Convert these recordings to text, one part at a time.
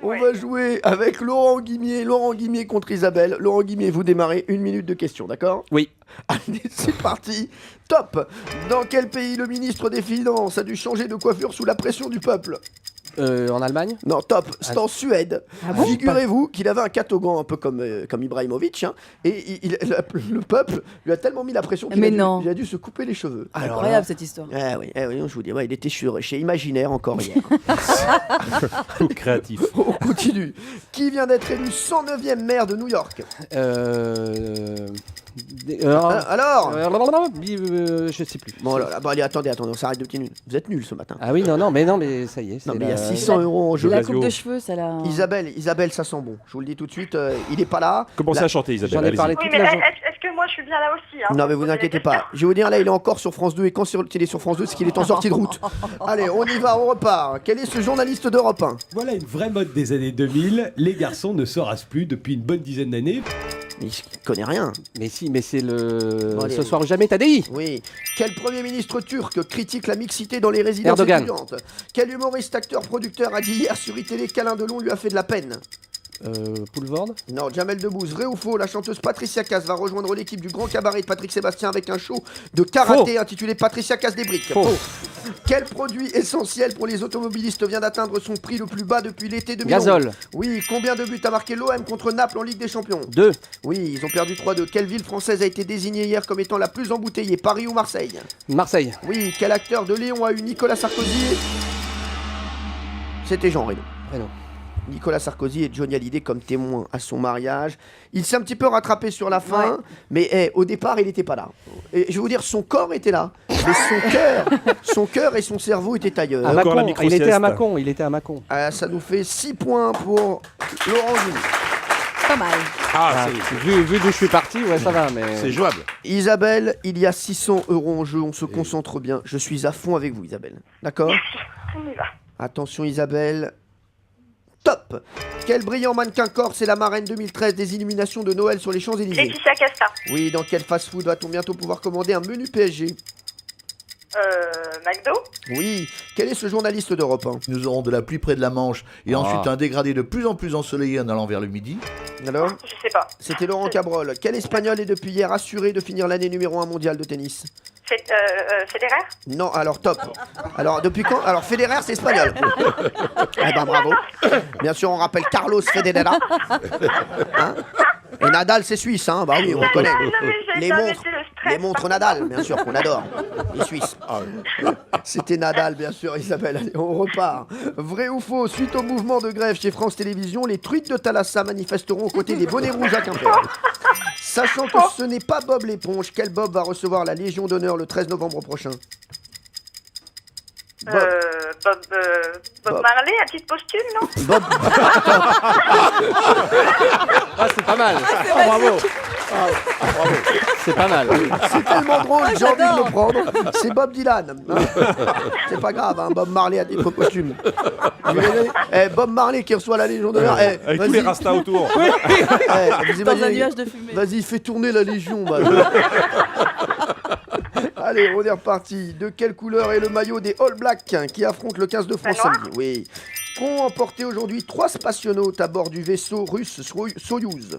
On va jouer avec Laurent Guimier. Laurent Guimier contre Isabelle. Laurent Guimier, vous démarrez 1 minute de questions, d'accord? Oui. Allez, c'est parti. Top. Dans quel pays le ministre des Finances a dû changer de coiffure sous la pression du peuple? En Allemagne? Non, top. C'est en Suède. bon Figurez-vous qu'il avait un catogan un peu comme Ibrahimovic, hein, et le peuple lui a tellement mis la pression qu'il a dû se couper les cheveux. Incroyable cette histoire. Oui, je vous dis, il était chez Imaginaire encore hier. Créatif. On continue. Qui vient d'être élu 109e maire de New York? Alors je sais plus. Bon, alors, allez, attendez, on s'arrête de petites minutes. Vous êtes nuls ce matin. Ah oui, non, mais ça y est. Non, mais il y a 600 euros en jeu. La coupe de cheveux, ça l'a. Isabelle, ça sent bon. Je vous le dis tout de suite, il est pas là. Commencez à chanter, Isabelle. J'en ai parlé Oui, toute mais la journée. est-ce que moi je suis bien là aussi Non, mais vous inquiétez pas. Je vais vous dire, là, il est encore sur France 2. Et quand il est sur France 2, c'est qu'il est en sortie de route. Allez, on y va, on repart. Quel est ce journaliste d'Europe 1? Voilà une vraie mode des années 2000. Les garçons ne se rasent plus depuis une bonne dizaine d'années. Mais il connaît rien. Mais si, mais c'est le. Bon, allez. Ce soir ou jamais, t'as dit. Oui. Quel Premier ministre turc critique la mixité dans les résidences Erdogan. étudiantes? Quel humoriste, acteur, producteur a dit hier sur iTélé qu'Alain Delon lui a fait de la peine? Poulvord? Non, Jamel Debbouze. Vrai ou faux, la chanteuse Patricia Cass va rejoindre l'équipe du Grand Cabaret de Patrick Sébastien avec un show de karaté intitulé Patricia Cass des briques. Faux. Quel produit essentiel pour les automobilistes vient d'atteindre son prix le plus bas depuis l'été 2011? Gazole. Oui. Combien de buts a marqué l'OM contre Naples en Ligue des Champions? 2. Oui, ils ont perdu 3-2. Quelle ville française a été désignée hier comme étant la plus embouteillée, Paris ou Marseille? Marseille. Oui. Quel acteur de Léon a eu Nicolas Sarkozy? C'était Jean Reno. Reno. Nicolas Sarkozy et Johnny Hallyday comme témoins à son mariage. Il s'est un petit peu rattrapé sur la fin, mais au départ, il n'était pas là. Et je vais vous dire, son corps était là, mais son cœur et son cerveau étaient ailleurs. À Encore la Mâcon. micro-sieste. Il était à Mâcon. Ça nous fait 6 points pour Laurent Guimier. Pas mal. Ah, Vu d'où je suis parti, ouais, ça va, mais. c'est jouable. Isabelle, il y a 600 euros en jeu, on se concentre bien. Je suis à fond avec vous, Isabelle. D'accord? On y va. Attention, Isabelle. Top! Quel brillant mannequin corse est la marraine 2013 des illuminations de Noël sur les Champs-Élysées? Laetitia Casta. Oui, dans quel fast-food va-t-on bientôt pouvoir commander un menu PSG? McDo. Oui. Quel est ce journaliste d'Europe 1? Nous aurons de la pluie près de la Manche et ensuite un dégradé de plus en plus ensoleillé en allant vers le midi. Alors? Je sais pas. C'était Laurent Cabrol. Quel Espagnol est depuis hier assuré de finir l'année numéro 1 mondiale de tennis? Federer. Non, alors top. Alors depuis quand? Alors Federer, c'est espagnol. Eh ben bravo. Bien sûr, on rappelle Carlos Federer. Hein? Et Nadal, c'est suisse, hein? Bah oui, on connaît. Les montres Nadal, bien sûr, qu'on adore. Les Suisses. C'était Nadal, bien sûr, Isabelle. Allez, on repart. Vrai ou faux, suite au mouvement de grève chez France Télévisions, les truites de Thalassa manifesteront aux côtés des bonnets rouges à Quimper. Sachant que ce n'est pas Bob l'éponge, quel Bob va recevoir la Légion d'honneur le 13 novembre prochain? Bob Marley, à titre posthume, non? Bob. Ah, c'est pas mal. Bravo. C'est pas mal. C'est tellement drôle, j'ai envie de le prendre. C'est Bob Dylan. Hein. C'est pas grave, hein, Bob Marley à titre posthume. Bob Marley qui reçoit la Légion d'honneur. Avec tous les rastas autour. Vous Dans un imaginez- nuage de fumée. Vas-y, fais tourner la Légion. Bah. Allez, on est reparti. De quelle couleur est le maillot des All Blacks qui affrontent le 15 de France Noir. samedi? Oui. Qu'ont emporté aujourd'hui 3 spationautes à bord du vaisseau russe Soyouz?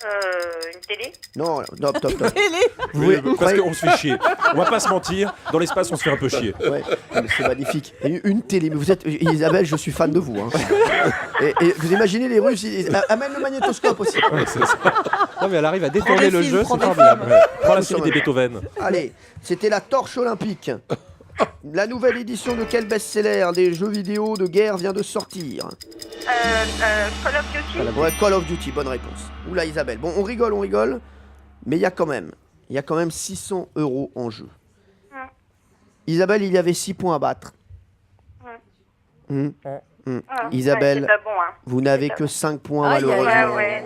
Une télé. Non, top. Oui, parce qu'on se fait chier. On va pas se mentir, dans l'espace, on se fait un peu chier. Ouais, mais c'est magnifique. Et une télé, mais vous êtes Isabelle, je suis fan de vous. Hein. Et vous imaginez les Russes, amène le magnétoscope aussi. Ouais, c'est ça. Non, mais elle arrive à détourner le jeu, c'est Ouais. formidable. Prends la série des Beethoven. Allez, c'était la torche olympique. La nouvelle édition de quel best-seller des jeux vidéo de guerre vient de sortir? Call of Duty. Ouais, Call of Duty, bonne réponse. Oula Isabelle, bon on rigole, mais il y a quand même 600 euros en jeu. Isabelle, il y avait 6 points à battre. Isabelle, Ouais, c'est pas bon, hein. vous n'avez que 5 points Aïe, aïe, malheureusement. aïe, aïe, aïe.